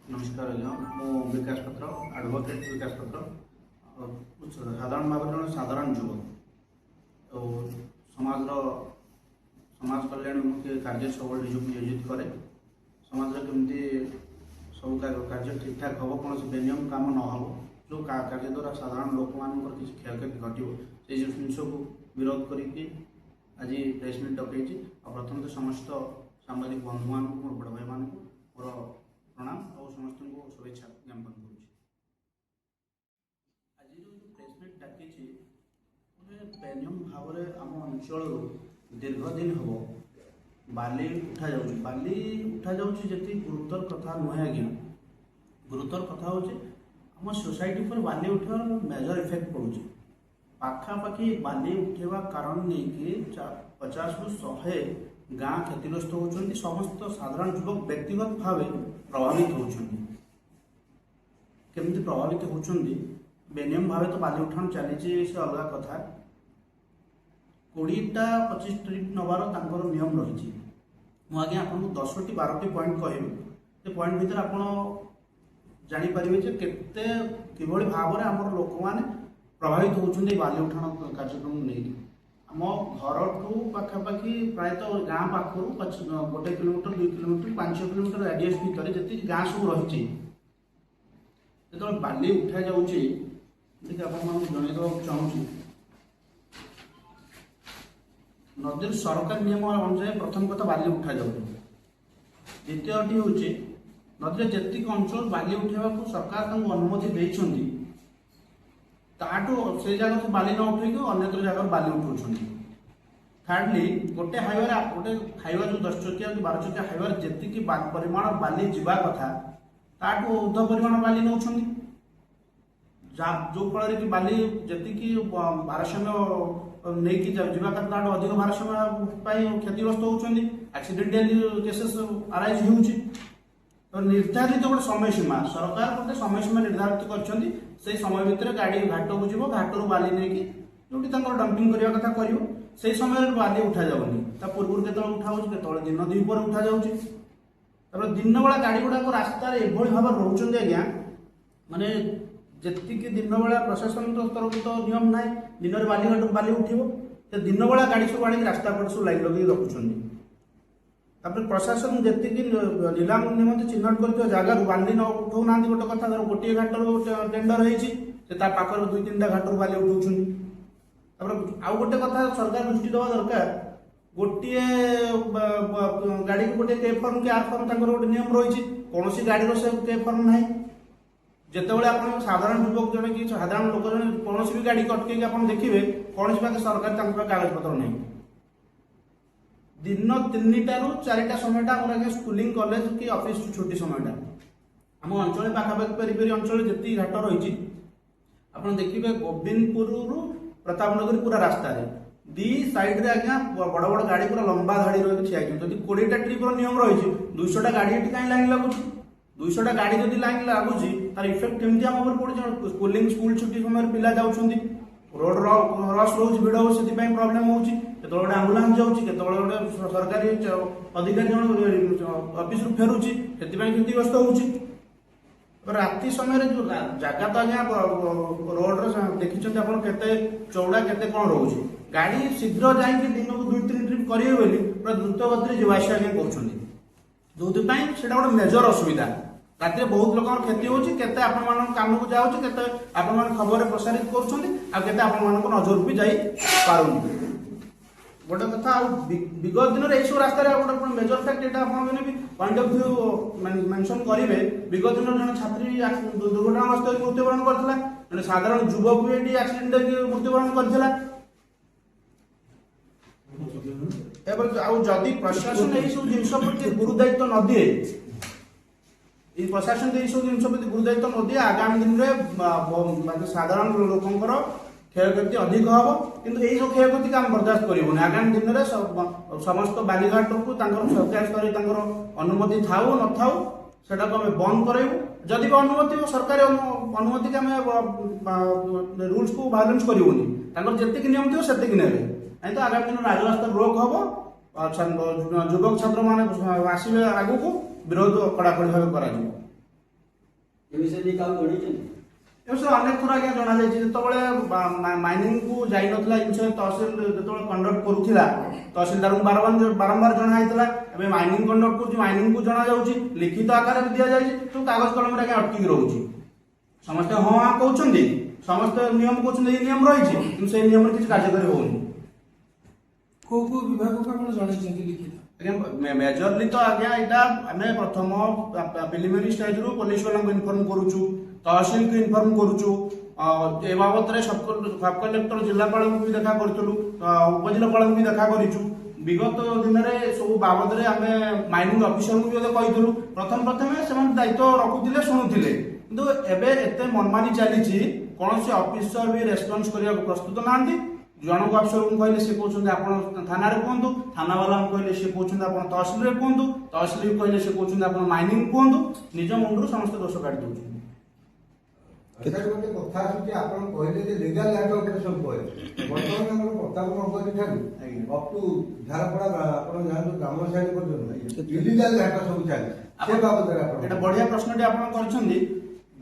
नमस्कार आज्ञा मु विकास पत्र एडवोकेट विकास पत्र साधारण भाव जन साधारण युवक तो समाज समाज कल्याणमुखी कार्य सब नियोजित करे समाज केमती सब कार्य ठीक ठाक हम कौन बेनियम काम न हो जो कार्य द्वारा साधारण लोक मान किसी क्षयक्षति घटो से जिन को विरोध करके आज प्रेस मीट डकई प्रथम तो समस्त सांबादिक बंधु मान मोर बड़ भाई मान मोर प्रणाम और समस्त को शुभेच्छा ज्ञापन करुँच। आज जो प्रेस मीट डाकी गोटे बेनियम भाव में आम अंचल दीर्घ दिन हम बाली उठा जा बाली उठा जी गुरुतर कथा नुहे आज्ञा गुरुतर कथा हूँ आम सोसाइटी पर बाली उठार मेजर इफेक्ट पड़ुଛି पाखापाखि बाली उठेवा कारण नहीं कि 50 ରୁ 100 गाँ क्षतिग्रस्त होती समस्त साधारण युवक व्यक्तिगत भाव प्रभावित होती केमती प्रभावित होती बेनियम भाव तो बाली उठाण चली से अलग कथा 20टा 25 ट्रिप नवार तांकर नियम रही मुझे आपको 10टी 12टी पॉइंट कहबी से पॉइंट भीतर आप जानीपारे केते किभली भाव में आम लोक मैंने प्रभावित होती बाली उठाण कार्यक्रम नहीं आम घर ठू पाखापाखि प्रायतः गाँ पाखर 1 किलोमीटर 2 किलोमीटर 5 किलोमीटर रेडियस भितर जी गाँ सब रही जो बाली उठा जाऊँगी जनईदेवा चाहूँगी नदीर सरकार नियम अनुसार प्रथम कथा बाली उठा जाऊँगी द्वितीयटी हूँ नदी जी अंचल बाली उठा सरकार अनुमति देती ताठू से जगह से बाली न उठे अन्य जगह बाली उठाऊँ थार्डली गोटे हाईवे गोटे हाईवे जो 10 चकिया 12 चकिया हाईवे जी परिमाण बाली जावा कथा ताठू उर्ध परिमाण बाली नौ जो फल कि बाली जी भारसाम्य नहीं जावा कथा ताठू अधिक भारसाम्य क्षतिग्रस्त होती एक्सीडेंटली केसेस अराइज हो तो निर्धारित गोटे समय सीमा सरकार गोटे समय सीमा निर्धारित कर समय भितर गाड़ी घाट को जीव घाटू बाली नहीं जो डंपिंग करने कथा कर से समय बाली उठा जाऊनी पूर्व के उठा के दिन द्विपर उठा जा दिन बेला गाड़ी गुड़ाक रास्तार एभली भाव रोच आज्ञा माने जी दिन बेला प्रशासन तरफ तो नियम ना दिन में बाली उठो तो दिन बेला गाड़ी सब आड़ रास्ता पर सब लाइन लगे रखुच्च प्रशासन जी नीलाम निमंत्रण चिन्हट कर जगह बाली न उठाऊ ना गोटे कथा धर गोटे घाटर टेंडर होकर 2-3टा घाटर बाली उठाऊँ आउ गोटे कथा सरकार दृष्टि देवा दरकार गोटे गाड़ी को गोटे के फर्म के आर फर्म गोटे नियम रही कौन गाड़ी से के फर्म ना जितेबाला आप साधारण युवक जन कि साधारण लोक जन कौन भी गाड़ी अटक आप देखिए कौन सरकार कागज पत्र नहीं दिन 3टा ରୁ 4टा समयटा आम स्कूलिंग कॉलेज कि ऑफिस छुट्टी समयटा आम अंचल पाखापाखि पेरीपेरी अंचल जी घाट रही आप देखिए गोविंदपुर प्रतापनगर पूरा रास्ता दी साइड रे आज्ञा बड़ बड़ गाड़ी पूरा लंबा धाड़ी रही ठिया जब 20टा ट्रिप नियम रही 200टा गाड़ी कहीं लाइन लगुच 200टा गाड़ी जब लाइन लगुच तार इफेक्ट केमती आम पड़े स्कूलिंग स्कूल छुट्टी समय पिला जाऊँगी रोड रश रोज भिड़ हो से प्रोब्लेम होती गोटे आम्बुलांस जाऊँगी गोटे सरकारी अधिकारी जन ऑफिस रु फेरुची से क्षतिग्रस्त होती राति समय जो जगह तो आज्ञा रोड देखते आप के चौड़ा के कौन रोच गाड़ी शीघ्र जा दिन को 2-3 ट्रिप करेंगे बोली पूरा द्रुत गति जीवास आज्ञा कर जो गोटे मेजर असुविधा राति बहुत लोक क्षति होते काम को जाऊँगी आपण खबर प्रसारित कर नजर भी जा पार गोटे कथा विगत दिन में सब रास्ता गोटे मेजर फैक्ट यहाँ भी पॉइंट ऑफ व्यू मेंशन करेंगे विगत दिन जन छात्री दुर्घटनाग्रस्त मृत्युवरण करता साधारण युवक भी ये एक्सीडेंट मृत्युवरण करता जदि प्रशासन यही सब जिन प्रति गुरु दायित्व न दिए प्रशासन यही सब जिन प्रति गुरु दायित्व न दिए आगामी दिन में साधारण लोकंर क्षयक्षति अधिक हम किंतु यही सब क्षयक्षति आम बर्दाश्त करूँ आगामी दिन में समस्त बालीघाट को सरकार स्तर अनुमति थाऊ न थाऊ से बंद करूँ जदि भी अनुमति सरकारी अनुमति आम रूल्स को वायलेंस करूनी जी नियम थी से ने तो आगामी दिन राजरास्ता रोक हम युवक छात्र मैंने आसवे आगू को विरोध कड़ाकड़ी भाव कर ଅନେକ ଥର ଆଜ୍ଞା ଜଣାଯାଇଛି ଯେତେବେଳେ ମାଇନିଂ କୁ ଯାଇ ନଥିଲା ଜିନିଷ ତହସିଲ ଯେତେବେଳେ କଣ୍ଡକ୍ଟ କରୁଥିଲା ତହସିଲଦାରଙ୍କୁ ବାରମ୍ବାର ଜଣା ହେଇଥିଲା। ଏବେ ମାଇନିଂ କଣ୍ଡକ୍ଟ କରୁଛି, ମାଇନିଂ କୁ ଜଣା ଯାଉଛି, ଲିଖିତ ଆକାରରେ ଦିଆଯାଇଛି, ତ କାଗଜ କଲମରେ ଆଜ୍ଞା ଅଟକିକି ରହୁଛି। ସମସ୍ତେ ହଁ ହଁ କହୁଛନ୍ତି, ସମସ୍ତେ ନିୟମ କହୁଛନ୍ତି ଏଇ ନିୟମ ରହିଛି, କିନ୍ତୁ ସେଇ ନିୟମରେ କିଛି କାର୍ଯ୍ୟକାରୀ ହଉନି। କୋଉ କୋଉ ବିଭାଗକୁ ଆପଣ ଜଣାଇଛନ୍ତି ଲିଖିତ? ଆଜ୍ଞା ମେଜରଲି ତ ଆଜ୍ଞା ଏଇଟା ଆମେ ପ୍ରଥମ ପ୍ରିଲିମିନାରୀ ଷ୍ଟେଜରୁ ପୋଲିସ ବାଲାଙ୍କୁ ଇନଫର୍ମ କରୁଛୁ, ତହସିଲକୁ ଇନଫର୍ମ କରୁଛୁ, ଏ ବାବଦରେ ସବ୍ କଲେକ୍ଟର ଜିଲ୍ଲାପାଳଙ୍କୁ ବି ଦେଖା କରିଥିଲୁ, ଉପଜିଲ୍ଲାପାଳଙ୍କୁ ବି ଦେଖା କରିଛୁ। ବିଗତ ଦିନରେ ସବୁ ବାବଦରେ ଆମେ ମାଇନିଂ ଅଫିସରଙ୍କୁ ବି କହିଥିଲୁ। ପ୍ରଥମେ ସେମାନେ ଦାୟିତ୍ୱ ରଖୁଥିଲେ, ଶୁଣୁଥିଲେ, କିନ୍ତୁ ଏବେ ଏତେ ମନମାନି ଚାଲିଛି, କୌଣସି ଅଫିସର ବି ରେସ୍ପନ୍ସ କରିବାକୁ ପ୍ରସ୍ତୁତ ନାହାନ୍ତି। ଜଣକୁ ଅଫିସରଙ୍କୁ କହିଲେ ସେ କହୁଛନ୍ତି ଆପଣ ଥାନାରେ କୁହନ୍ତୁ, ଥାନାବାଲାଙ୍କୁ କହିଲେ ସେ କହୁଛନ୍ତି ଆପଣ ତହସିଲରେ କୁହନ୍ତୁ, ତହସିଲକୁ କହିଲେ ସେ କହୁଛନ୍ତି ଆପଣ ମାଇନିଂ କୁହନ୍ତୁ। ନିଜ ମୁଣ୍ଡରୁ ସମସ୍ତେ ଦୋଷ କାଢି ଦଉଛନ୍ତି। ଗୋଟେ କଥା ଆସୁଛି, ଆପଣ କହିଲେ ଯେ ଲିଗାଲ ଘାଟ ଉପରେ ସବୁ କହିଲେ, ବର୍ତ୍ତମାନ ଆମର ପ୍ରତାପ ନଗରୀ ଠାରୁ ଅପ୍ ଟୁ ଝାରପଡା ଆପଣ ଯାଆନ୍ତୁ ଗ୍ରାମ ସାଇଡ୍ ପର୍ଯ୍ୟନ୍ତ ଇଲିଗାଲ ଘାଟ ସବୁ ଚାଲିଛି, ସେ ବାବଦରେ ଆପଣ? ଏଇଟା ବଢିଆ ପ୍ରଶ୍ନଟି ଆପଣ କରିଛନ୍ତି।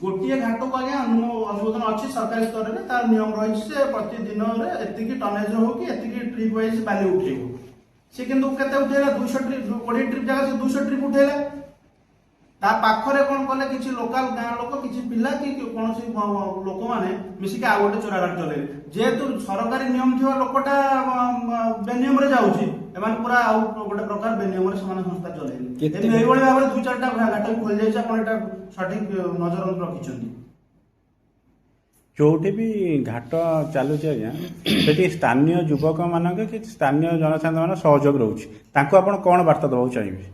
ଗୋଟିଏ ଘାଟକୁ ଆଜ୍ଞା ଅନୁମୋଦନ ଅଛି ସରକାରୀ ସ୍ତରରେ, ତାର ନିୟମ ରହିଛି, ସେ ପ୍ରତିଦିନରେ ଏତିକି ଟନେଜ ହଉ କି ଏତିକି ଟ୍ରିପ୍ ୱାଇଜ ବାଲି ଉଠେଇବ। ସେ କିନ୍ତୁ କେତେ ଉଠେଇଲା? 200 ଟ୍ରିପ୍, 20 ଟ୍ରିପ୍ ଜାଗା ସେ 200 ଟ୍ରିପ୍ ଉଠେଇଲା। ତା ପାଖରେ କଣ କଲେ, କିଛି ଲୋକାଲ ଗାଁ ଲୋକ, କିଛି ପିଲା କି କୌଣସି ଲୋକମାନେ ମିଶିକି ଆଉ ଗୋଟେ ଚୋରାଘାଟ ଚଲେଇଲେ। ଯେହେତୁ ସରକାରୀ ନିୟମ ଥିବା ଲୋକଟା ବେନିୟମରେ ଯାଉଛି, ଏମାନେ ପୁରା ଆଉ ଗୋଟେ ପ୍ରକାର ବେନିୟମରେ ସେମାନେ ସଂସ୍ଥା ଚଲେଇଲେ। ଏଇଭଳି ଭାବରେ 2-4ଟା ଘାଟ ଖୋଲି ଯାଇଛି। ଆପଣ ଏଟା ସଠିକ ନଜର ରଖିଛନ୍ତି। ଯୋଉଠି ବି ଘାଟ ଚାଲୁଛି ଆଜ୍ଞା, ସେଠି ସ୍ଥାନୀୟ ଯୁବକ ମାନଙ୍କ କି ସ୍ଥାନୀୟ ଜନସାଧାରଣ ମାନଙ୍କ ସହଯୋଗ ରହୁଛି, ତାଙ୍କୁ ଆପଣ କଣ ବାର୍ତ୍ତା ଦେବାକୁ ଚାହିଁବେ?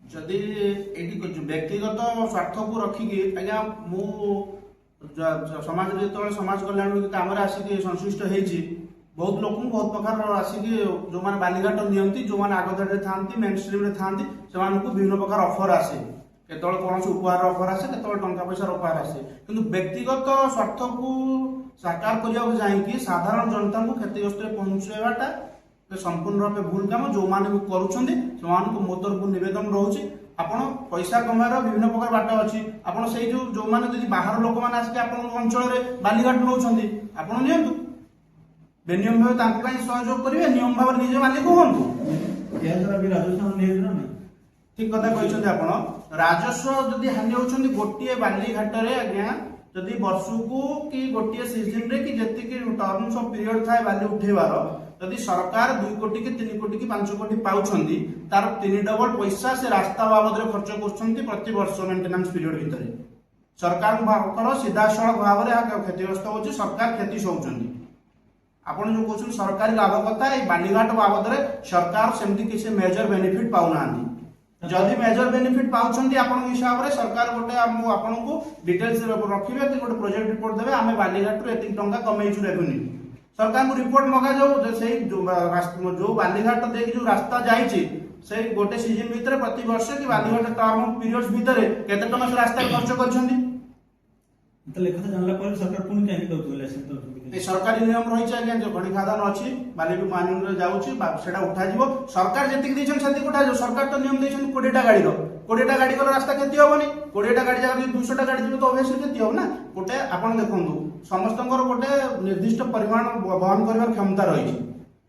ଯଦି ଏଇଠି ବ୍ୟକ୍ତିଗତ ସ୍ୱାର୍ଥକୁ ରଖିକି ଆଜ୍ଞା, ମୁଁ ସମାଜରେ ଯେତେବେଳେ ସମାଜ କଲ୍ୟାଣ କାମରେ ଆସିକି ସଂଶ୍ଳିଷ୍ଟ ହେଇଛି, ବହୁତ ଲୋକଙ୍କୁ ବହୁତ ପ୍ରକାର ଆସିକି ଯୋଉମାନେ ବାଲିଘାଟ ନିଅନ୍ତି, ଯୋଉମାନେ ଆଗ ଧାଡ଼ିରେ ଥାନ୍ତି, ମେନ୍ ଷ୍ଟ୍ରିମ୍ରେ ଥାନ୍ତି, ସେମାନଙ୍କୁ ବିଭିନ୍ନ ପ୍ରକାର ଅଫର ଆସେ। କେତେବେଳେ କୌଣସି ଉପହାର ଅଫର ଆସେ, କେତେବେଳେ ଟଙ୍କା ପଇସାର ଅଫର ଆସେ, କିନ୍ତୁ ବ୍ୟକ୍ତିଗତ ସ୍ୱାର୍ଥକୁ ସାକାର କରିବାକୁ ଯାଇକି ସାଧାରଣ ଜନତାଙ୍କୁ କ୍ଷତିଗ୍ରସ୍ତରେ ପହଞ୍ଚେଇବାଟା ସମ୍ପୂର୍ଣ୍ଣ ରୂପେ ଭୁଲ କାମ। ଯୋଉମାନେ ବି କରୁଛନ୍ତି ସେମାନଙ୍କୁ ମୋ ତରଫରୁ ନିବେଦନ ରହୁଛି, ଆପଣ ପଇସା କମାଇବାର ବିଭିନ୍ନ ପ୍ରକାର ବାଟ ଅଛି। ଆପଣ ସେଇ ଯୋଉମାନେ ଯଦି ବାହାର ଲୋକମାନେ ଆସିକି ଆପଣଙ୍କ ଅଞ୍ଚଳରେ ବାଲିଘାଟ ନେଉଛନ୍ତି, ଆପଣ ନିଅନ୍ତୁ, ବେନିୟମ ଭାବେ ତାଙ୍କୁ କାହିଁ ସହଯୋଗ କରିବେ? ନିୟମ ଭାବରେ ନିଜେ ମାଲିକ ହୁଅନ୍ତୁ। ଠିକ କଥା କହିଛନ୍ତି ଆପଣ। ରାଜସ୍ୱ ଯଦି ହାନି ହଉଛନ୍ତି ଗୋଟିଏ ବାଲିଘାଟରେ ଆଜ୍ଞା, ଯଦି ବର୍ଷକୁ କି ଗୋଟିଏ ସିଜନରେ କି ଯେତିକି ଟର୍ମସ୍ ଅଫ ପିରିୟଡ ଥାଏ ବାଲି ଉଠେଇବାର, ଯଦି ସରକାର 2 କୋଟି କି 3 କୋଟି କି 5 କୋଟି ପାଉଛନ୍ତି, ତାର 3 ଡବଲ ପଇସା ସେ ରାସ୍ତା ବାବଦରେ ଖର୍ଚ୍ଚ କରୁଛନ୍ତି ପ୍ରତି ବର୍ଷ ମେଣ୍ଟେନାନ୍ସ ପିରିୟଡ ଭିତରେ। ସରକାରଙ୍କର ସିଧାସଳଖ ଭାବରେ ଏହା କ୍ଷତିଗ୍ରସ୍ତ ହଉଛି, ସରକାର କ୍ଷତି ସହୁଛନ୍ତି। ଆପଣ ଯୋଉ କହୁଛନ୍ତି ସରକାରୀ ଲାଭ କଥା, ଏଇ ବାଲିଘାଟ ବାବଦରେ ସରକାର ସେମିତି କିଛି ମେଜର ବେନିଫିଟ ପାଉନାହାନ୍ତି। ଯଦି ମେଜର ବେନିଫିଟ ପାଉଛନ୍ତି ଆପଣଙ୍କ ହିସାବରେ, ସରକାର ଗୋଟେ ଆପଣଙ୍କୁ ଡିଟେଲ୍ସ ରଖିବେ କି ଗୋଟେ ପ୍ରୋଜେକ୍ଟ ରିପୋର୍ଟ ଦେବେ, ଆମେ ବାଲିଘାଟରୁ ଏତିକି ଟଙ୍କା କମେଇଛୁ ରେଭିନ୍ୟୁ। ସରକାରଙ୍କୁ ରିପୋର୍ଟ ମଗାଯାଉ, ସେଇ ଯୋଉ ବାଲିଘାଟ ଦେଇକି ଯୋଉ ରାସ୍ତା ଯାଇଛି, ସେଇ ଗୋଟେ ସିଜନ ଭିତରେ ପ୍ରତି ବର୍ଷ କି ବାଲିଘାଟ ଟର୍ମ ପିରିୟଡ ଭିତରେ କେତେ ଟଙ୍କା ସେ ରାସ୍ତାରେ ଖର୍ଚ୍ଚ କରିଛନ୍ତି। ସରକାରୀ ନିୟମ ରହିଛି ଆଜ୍ଞା, ଯୋଉ ଖଣି ଖାଦାନ ଅଛି, ବାଲି ବି ମାଇନିଂରେ ଯାଉଛି, ସେଟା ଉଠାଯିବ। ସରକାର ଯେତିକି ଦେଇଛନ୍ତି ସେତିକି ଉଠାଯିବ। ସରକାର ତ ନିୟମ ଦେଇଛନ୍ତି 20ଟା ଗାଡିର, 20ଟା ଗାଡି ଗଲେ ରାସ୍ତା କ୍ଷତି ହବନି। 20ଟା ଗାଡି ଜାଗାରେ 200ଟା ଗାଡି ଯିବ ତ ଅବଶ୍ୟ କ୍ଷତି ହବ ନା। ଗୋଟେ ଆପଣ ଦେଖନ୍ତୁ, ସମସ୍ତଙ୍କର ଗୋଟେ ନିର୍ଦ୍ଦିଷ୍ଟ ପରିମାଣ ବହନ କରିବାର କ୍ଷମତା ରହିଛି,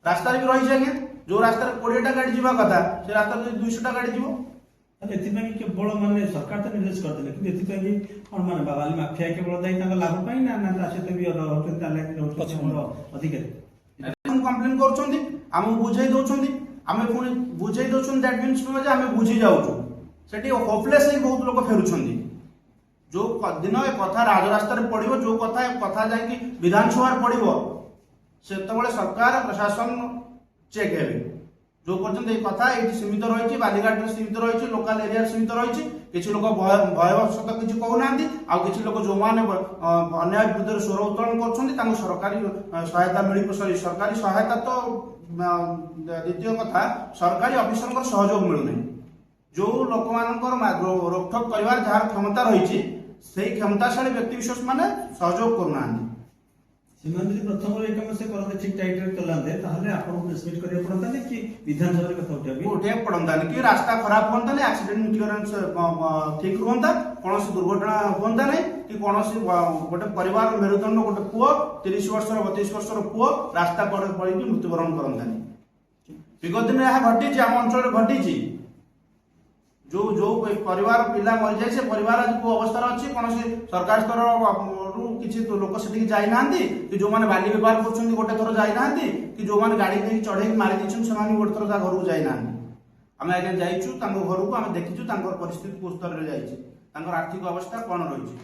ରାସ୍ତାରେ ବି ରହିଛି ଆଜ୍ଞା। ଯୋଉ ରାସ୍ତାରେ 20ଟା ଗାଡି ଯିବା କଥା, ସେ ରାସ୍ତାରେ ଯଦି 200ଟା ଗାଡି ଯିବ, ଏଥିପାଇଁ କେବଳ ମାନେ ସରକାର ତ ନିର୍ଦ୍ଦେଶ କରିଥିଲେ, କିନ୍ତୁ ଏଥିପାଇଁ କଣ ମାନେ ବାବାଲି ମାଫିଆ କେବଳ ଦାୟୀ ତାଙ୍କ ଲାଭ ପାଇଁ, ନା ତା ସହିତ ବି ଅଧିକାରୀ କମ୍ପ୍ଲେନ କରୁଛନ୍ତି, ଆମକୁ ବୁଝେଇ ଦଉଛନ୍ତି, ଆମେ ପୁଣି ବୁଝେଇ ଦଉଛନ୍ତି, ଦ୍ୟାଟ୍ ମିନ୍ସ ନୁହେଁ ଯେ ଆମେ ବୁଝି ଯାଉଛୁ। ସେଠି ହୋପଲେସ୍ ହେଇ ବହୁତ ଲୋକ ଫେରୁଛନ୍ତି। ଯୋଉ ଦିନ ଏ କଥା ରାଜରାସ୍ତାରେ ପଡିବ, ଯୋଉ କଥା ଯାଇକି ବିଧାନସଭାରେ ପଡିବ, ସେତେବେଳେ ସରକାର ପ୍ରଶାସନ ଚେକ୍ ହେବେ। जो पर्यंत ये कथा ये सीमित रही बालीघाट सीमित रही लोकाल एरिया सीमित रही किसी लोक भयवशत किसी कहूना किसी लोक जो मैंने अन्याय विरुद्ध स्वर उत्तोलन कर सरकारी सहायता मिल सॉरी सरकारी सहायता तो द्वितीय कथा सरकारी ऑफिसर सहयोग मिलूना जो लोक मान रोकठोक कर क्षमता रही से क्षमताशाली व्यक्ति विशेष माने सहयोग करूना ସେମାନେ ଯଦି ପ୍ରଥମରୁ ଏଇ କାମ ସେ କରନ୍ତେ ଠିକ ଟାଇଟରେ ଚଲାନ୍ତେ ତାହେଲେ ଆପଣଙ୍କୁ ପ୍ରେସମିଟ୍ କରିବାକୁ ପଡନ୍ତାନି କି ବିଧାନସଭାରେ କଥା ଉଠାଇବି ଉଠିବାକୁ ପଡନ୍ତାନି କି ରାସ୍ତା ଖରାପ ହୁଅନ୍ତାନି, ଆକ୍ସିଡେଣ୍ଟ କ୍ଲିୟରେନ୍ସ ଠିକ ରୁହନ୍ତା, କୌଣସି ଦୁର୍ଘଟଣା ହୁଅନ୍ତା ନାହିଁ କି କୌଣସି ଗୋଟେ ପରିବାର ମେରୁଦଣ୍ଡ ଗୋଟେ ପୁଅ 30 ବର୍ଷର 32 ବର୍ଷର ପୁଅ ରାସ୍ତା କଡ଼ରେ ପଡ଼ିକି ମୃତ୍ୟୁବରଣ କରନ୍ତାନି। ବିଗତ ଦିନରେ ଏହା ଘଟିଛି, ଆମ ଅଞ୍ଚଳରେ ଘଟିଛି। ଯୋଉ ପରିବାର ପିଲା ମରିଯାଏ ସେ ପରିବାର ଆଜି କୋଉ ଅବସ୍ଥାରେ ଅଛି, କୌଣସି ସରକାର ସ୍ତରରୁ କିଛି ଲୋକ ସେଠିକି ଯାଇନାହାନ୍ତି କି ଯୋଉମାନେ ବାଲି ବ୍ୟବହାର କରୁଛନ୍ତି ଗୋଟେ ଥର ଯାଇନାହାନ୍ତି କି ଯୋଉମାନେ ଗାଡି ନେଇକି ଚଢେଇକି ମାରି ଦେଇଛନ୍ତି ସେମାନେ ଗୋଟେ ଥର ତା ଘରକୁ ଯାଇନାହାନ୍ତି। ଆମେ ଆଜ୍ଞା ଯାଇଛୁ ତାଙ୍କ ଘରକୁ, ଆମେ ଦେଖିଛୁ ତାଙ୍କର ପରିସ୍ଥିତି କୋଉ ସ୍ତରରେ ଯାଇଛି, ତାଙ୍କର ଆର୍ଥିକ ଅବସ୍ଥା କଣ ରହିଛି।